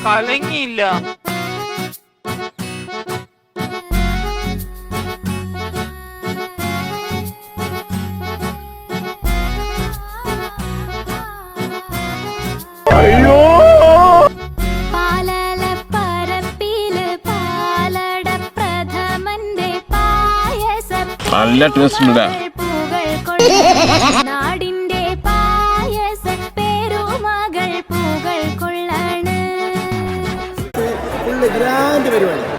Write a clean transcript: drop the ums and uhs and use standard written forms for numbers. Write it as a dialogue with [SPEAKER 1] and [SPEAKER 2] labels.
[SPEAKER 1] കലങ്ങിയില്ല. അയ്യോ
[SPEAKER 2] നല്ല ടേസ്റ്റ് ഉണ്ട്.
[SPEAKER 3] നാടിന്റെ പായസ പേരുമകൾ പൂകൾ കൊള്ളാണ്.
[SPEAKER 4] ഗ്രാൻഡ് പരിപാടി.